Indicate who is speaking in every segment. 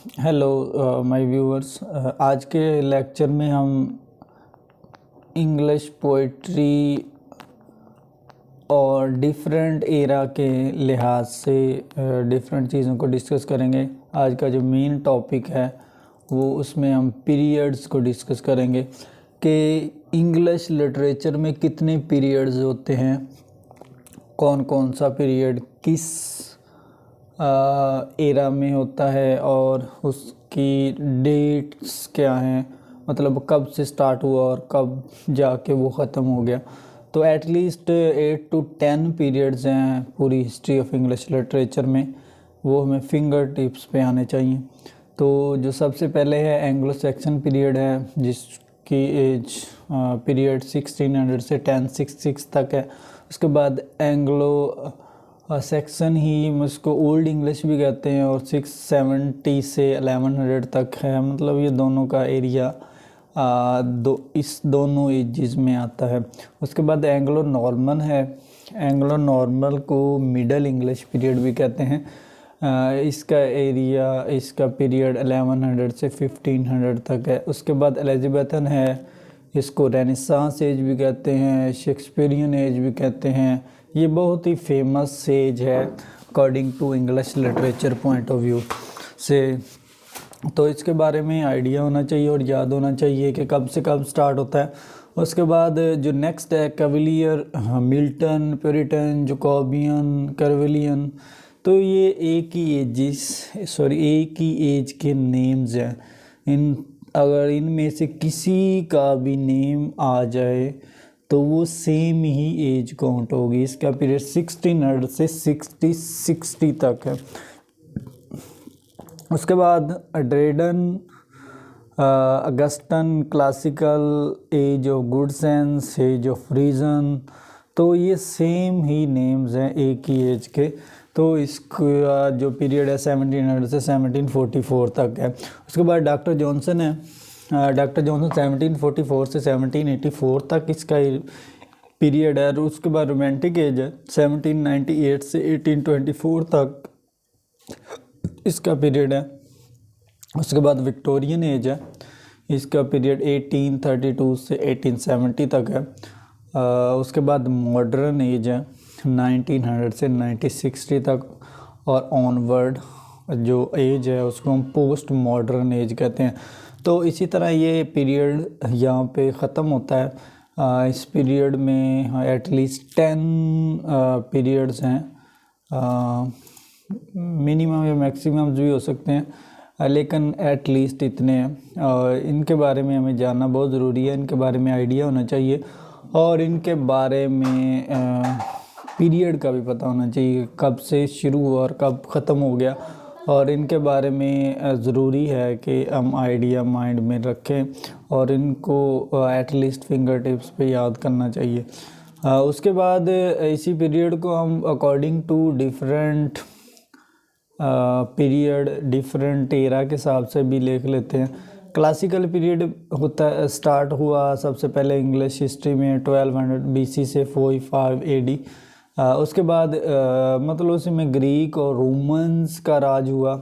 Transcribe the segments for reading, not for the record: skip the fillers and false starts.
Speaker 1: Hello my viewers. आज के lecture में हम इंग्लिश पोइट्री और डिफरेंट एरा के लिहाज से डिफरेंट चीज़ों को डिस्कस करेंगे। आज का जो मेन टॉपिक है वो उसमें हम पीरियड्स को डिस्कस करेंगे कि इंग्लिश लिटरेचर में कितने पीरियड्स होते हैं, कौन कौन सा पीरियड किस एरा में होता है और उसकी डेट्स क्या हैं, मतलब कब से स्टार्ट हुआ और कब जाके वो ख़त्म हो गया। तो एटलीस्ट 8 to 10 पीरियड्स हैं पूरी हिस्ट्री ऑफ इंग्लिश लिटरेचर में, वो हमें फिंगर टिप्स पे आने चाहिए। तो जो सबसे पहले है एंग्लो सेक्शन पीरियड है, जिसकी एज पीरियड 1600 से 1066 तक है। उसके बाद एंग्लो सेक्शन ही उसको ओल्ड इंग्लिश भी कहते हैं और 670 से 1100 तक है, मतलब ये दोनों का एरिया इस दोनों एजेस में आता है। उसके बाद एंग्लो नॉर्मन है, एंग्लो नॉर्मल को मिडल इंग्लिश पीरियड भी कहते हैं। इसका एरिया, इसका पीरियड 1100 से 1500 तक है। उसके बाद एलिजाबेथन है, इसको रेनेसांस एज भी कहते हैं, शेक्सपियरियन एज भी कहते हैं। ये बहुत ही फेमस एज है according to English literature point of view से। तो इसके बारे में आइडिया होना चाहिए और याद होना चाहिए कि कब से कब स्टार्ट होता है। उसके बाद जो नेक्स्ट है कैवलियर, मिल्टन, प्यूरिटन, जकोबियन, कैवलियन। तो ये एक ही एज के नेम्स हैं। अगर इनमें से किसी का भी नेम आ जाए तो वो सेम ही एज काउंट होगी। इसका पीरियड 1600 से 60 तक है। उसके बाद Dryden, Augustan, classical, age of good sense, age of reason. तो ये सेम ही नेम्स हैं एक ही एज के। तो इसका जो पीरियड है 1700 से 1744 तक है। उसके बाद डॉक्टर जॉनसन है, डॉक्टर जॉनसन 1744 से 1784 तक इसका पीरियड है। और उसके बाद रोमांटिक एज है 1798 से 1824 तक इसका पीरियड है। उसके बाद विक्टोरियन एज है, इसका पीरियड 1832 से 1870 तक है। उसके बाद मॉडर्न एज है 1900 से 1960 तक। और ऑनवर्ड जो एज है उसको हम पोस्ट मॉडर्न एज कहते हैं। तो इसी तरह ये पीरियड यहाँ पे ख़त्म होता है। इस पीरियड में एटलीस्ट 10 पीरियड्स हैं, मिनिमम या मैक्सिमम भी हो सकते हैं, लेकिन एटलीस्ट इतने हैं। और इनके बारे में हमें जानना बहुत ज़रूरी है, इनके बारे में आइडिया होना चाहिए और इनके बारे में पीरियड का भी पता होना चाहिए, कब से शुरू हुआ और कब ख़त्म हो गया। और इनके बारे में ज़रूरी है कि हम आइडिया माइंड में रखें और इनको एटलीस्ट फिंगर टिप्स पे याद करना चाहिए। उसके बाद इसी पीरियड को हम according to different period, different era के हिसाब से भी लिख लेते हैं। क्लासिकल पीरियड होता है, स्टार्ट हुआ सबसे पहले इंग्लिश हिस्ट्री में 1200 BC से 45 AD। उसके बाद मतलब उसमें ग्रीक और रोमन्स का राज हुआ।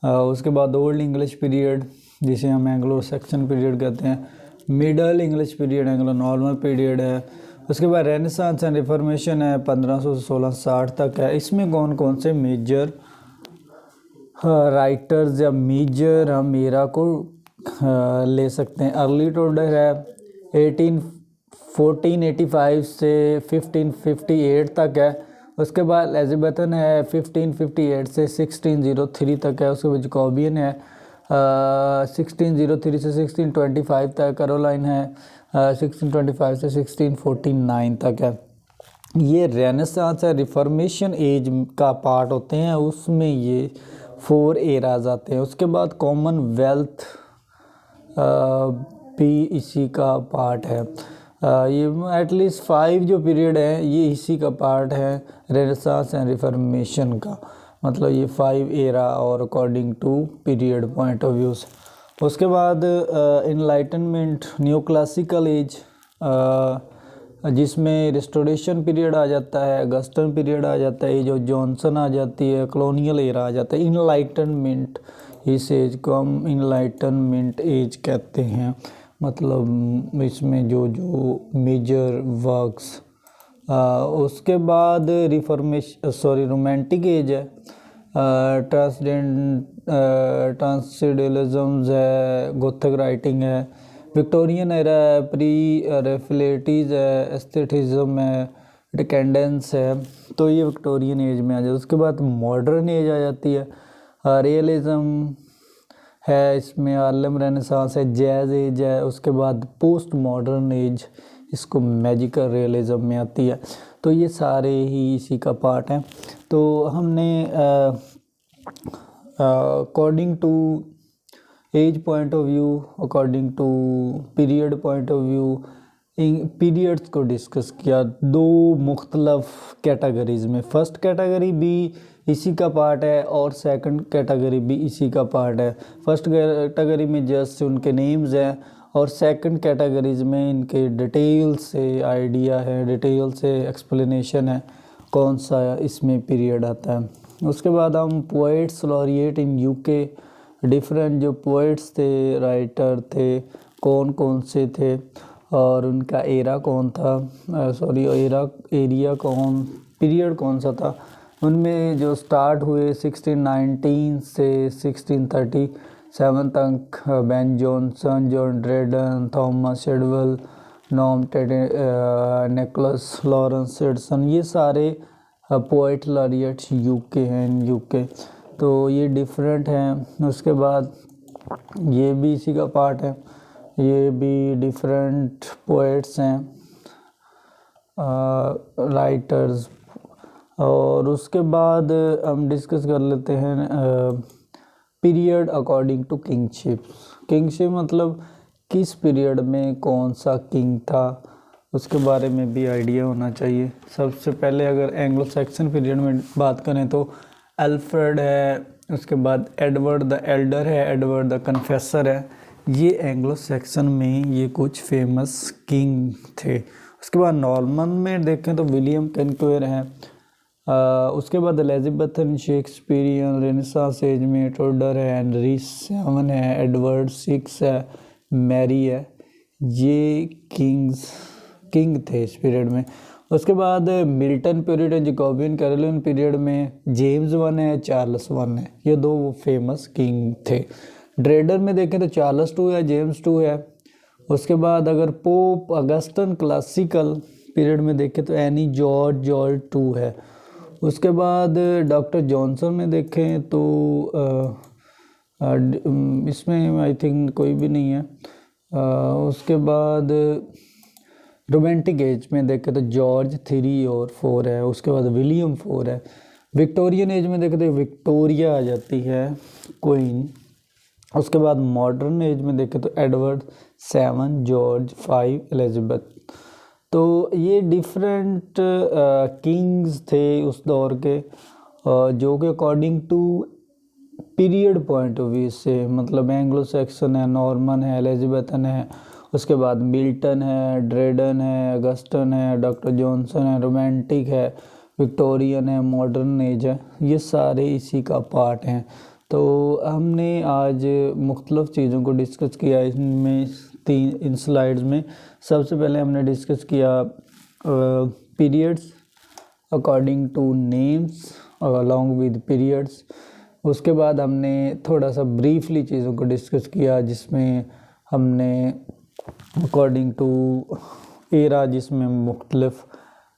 Speaker 1: उसके बाद ओल्ड इंग्लिश पीरियड, जिसे हम एंग्लो सेक्शन पीरियड कहते हैं। Middle English period Anglo normal period है। उसके बाद रेनेसांस एंड रिफॉर्मेशन है 1500 से 1660 तक है। इसमें कौन कौन से मेजर राइटर्स या मेजर हम एरा को ले सकते हैं। अर्ली टुडर है 1485 से 1558 तक है। उसके बाद एलिजाबेथन है 1558 से 1603 तक है। उसके बाद जकोबियन है 1603 से 1625 तक। कैरोलाइन है 1625 से 1649 तक है। ये रेनेसांस है, रिफॉर्मेशन एज का पार्ट होते हैं, उसमें ये 4 एराज आते हैं। उसके बाद कॉमनवेल्थ भी इसी का पार्ट है। ये एटलीस्ट 5 जो पीरियड है ये इसी का पार्ट है, रेनेसांस एंड रिफॉर्मेशन का। मतलब ये 5 एरा और according to period point of views. उसके बाद इनलाइटनमेंट, न्यू क्लासिकल एज, जिसमें रिस्टोरेशन पीरियड आ जाता है, अगस्टन पीरियड आ जाता है, जो जॉनसन आ जाती है, कॉलोनियल एरा आ जाता है। इनलाइटनमेंट इस एज को हम इनलाइटनमेंट एज कहते हैं। मतलब इसमें जो जो मेजर वर्क्स, उसके बाद रोमांटिक एज है, ट्रांसेंडेंटलिज्म है, गोथिक राइटिंग है, विक्टोरियन एरा है, प्री रेफिलेटीज है, एस्थेटिज्म है, डिकेंडेंस है। तो ये विक्टोरियन एज में आ जाता है। उसके बाद मॉडर्न एज आ जाती है, रियलिज्म है, इसमें हार्लेम रेनेसांस है, जैज़ एज है। उसके बाद पोस्ट मॉडर्न एज, इसको मैजिकल रियलिज्म में आती है। तो ये सारे ही इसी का पार्ट हैं। तो हमने according to age point of view, according to period point of view, periods को डिस्कस किया दो मुख्तलफ कैटेगरीज में। फर्स्ट कैटेगरी भी इसी का पार्ट है और सेकंड कैटेगरी भी इसी का पार्ट है। फर्स्ट कैटेगरी में जस्ट उनके नेम्स हैं और सेकंड कैटेगरीज में इनके डिटेल से आइडिया है, डिटेल से एक्सप्लेनेशन है कौन सा इसमें पीरियड आता है। उसके बाद हम poets laureate in UK, different जो पोइट्स थे, राइटर थे, कौन कौन से थे और उनका एरा कौन था, एरिया कौन, पीरियड कौन सा था। उनमें जो स्टार्ट हुए 1619 से 1637 तक, बेन जॉनसन, जॉन ड्रेडन, थॉमस शेडवेल, नॉम निकोलस लॉरेंस एडिसन, ये सारे पोइट लॉरिएट्स यूके हैं, यूके। तो ये डिफरेंट हैं। उसके बाद ये भी इसी का पार्ट है, ये भी डिफरेंट पोइट्स हैं, राइटर्स। और उसके बाद हम डिस्कस कर लेते हैं period according to kingship. Kingship मतलब किस पीरियड में कौन सा किंग था, उसके बारे में भी आइडिया होना चाहिए। सबसे पहले अगर एंग्लो सैक्सन पीरियड में बात करें तो अल्फ्रेड है, उसके बाद एडवर्ड द एल्डर है, एडवर्ड द कन्फेसर है। ये एंग्लो सैक्सन में ये कुछ फेमस किंग थे। उसके बाद नॉर्मन में देखें तो विलियम कनक्वेर है। उसके बाद एलिजाबेथन, शेक्सपियरियन, रेनेसांस एज में टोडर है, हेनरी VII है, एडवर्ड VI है, मैरी है। ये किंग थे इस पीरियड में। उसके बाद मिल्टन पीरियड है, जैकोबियन कैरोलिन पीरियड में जेम्स I है, चार्ल्स I है। ये दो फेमस किंग थे। ड्रेडन में देखें तो चार्ल्स II है, जेम्स II है। उसके बाद अगर पोप अगस्टन क्लासिकल पीरियड में देखें तो एनी जॉर्ज II है। उसके बाद डॉक्टर जॉनसन में देखें तो इसमें आई थिंक कोई भी नहीं है। उसके बाद रोमांटिक एज में देखें तो जॉर्ज III और IV है। उसके बाद विलियम IV है। विक्टोरियन एज में देखें तो विक्टोरिया आ जाती है, क्वीन। उसके बाद मॉडर्न एज में देखें तो Edward VII, George V, Elizabeth. तो ये डिफरेंट किंग्स थे उस दौर के, जो कि according to period point of view से, मतलब एंग्लो सैक्सन है, नॉर्मन है, एलिजाबेथन है, उसके बाद मिल्टन है, ड्रेडन है, अगस्टन है, डॉक्टर जॉनसन है, रोमांटिक है, विक्टोरियन है, मॉडर्न एज है। ये सारे इसी का पार्ट हैं। तो हमने आज मुख्तलिफ़ चीज़ों को डिस्कस किया इनमें इन स्लाइड्स में। सबसे पहले हमने डिस्कस किया periods according two names along with periods. उसके बाद हमने थोड़ा सा ब्रीफली चीज़ों को डिस्कस किया, जिसमें हमने अकॉर्डिंग टू एरा, जिसमें मुख्तलिफ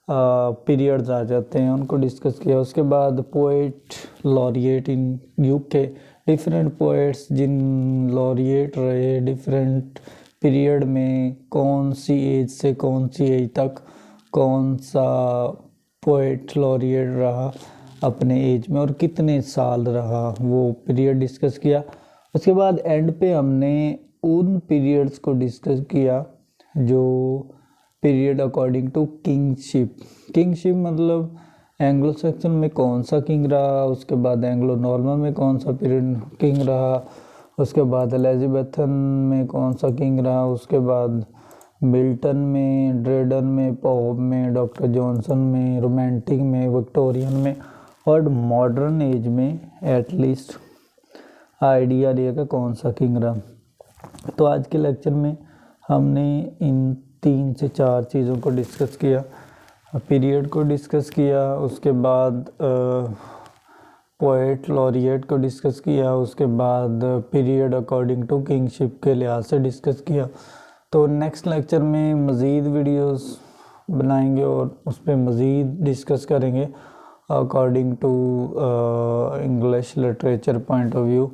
Speaker 1: पीरियड्स आ जाते हैं, उनको डिस्कस किया। उसके बाद poet laureate in UK, different poets जिन लॉरिएट रहे डिफरेंट पीरियड में, कौन सी एज से कौन सी एज तक कौन सा पोइट लॉरिएट रहा अपने एज में और कितने साल रहा, वो पीरियड डिस्कस किया। उसके बाद एंड पे हमने उन पीरियड्स को डिस्कस किया जो पीरियड अकॉर्डिंग टू किंगशिप मतलब एंग्लो सैक्सन में कौन सा किंग रहा, उसके बाद एंग्लो नॉर्मन में कौन सा पीरियड किंग रहा, उसके बाद एलिजाबेथन में कौन सा किंग रहा, उसके बाद मिल्टन में, ड्रेडन में, पोप में, डॉक्टर जॉनसन में, रोमांटिक में, विक्टोरियन में और मॉडर्न एज में एटलीस्ट आइडिया लिया कौन सा किंग रहा। तो आज के लेक्चर में हमने इन 3 से 4 चीज़ों को डिस्कस किया। पीरियड को डिस्कस किया, उसके बाद पोएट लॉरिएट को डिस्कस किया, उसके बाद पीरियड अकॉर्डिंग टू किंगशिप के लिहाज से डिस्कस किया। तो नेक्स्ट लेक्चर में मज़ीद वीडियोस बनाएंगे और उस पर मज़ीद डिस्कस करेंगे according to English literature point of view.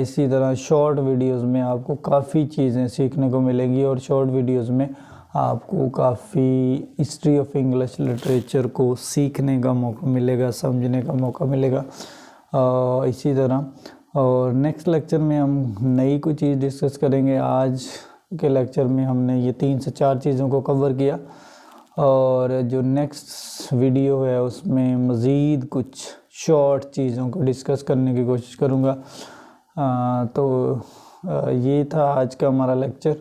Speaker 1: इसी तरह शॉर्ट वीडियोस में आपको काफ़ी चीज़ें सीखने को मिलेंगी और शॉर्ट वीडियोस में आपको काफ़ी हिस्ट्री ऑफ इंग्लिश लिटरेचर को सीखने का मौका मिलेगा, समझने का मौका मिलेगा। इसी तरह और नेक्स्ट लेक्चर में हम नई कोई चीज़ डिस्कस करेंगे। आज के लेक्चर में हमने ये 3 से 4 चीज़ों को कवर किया और जो नेक्स्ट वीडियो है उसमें मज़ीद कुछ शॉर्ट चीज़ों को डिस्कस करने की कोशिश करूँगा। ये था आज का हमारा लेक्चर।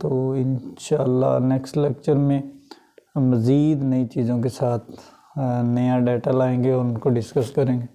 Speaker 1: तो इंशाल्लाह नेक्स्ट लेक्चर में मज़ीद नई चीज़ों के साथ नया डाटा लाएंगे और उनको डिस्कस करेंगे।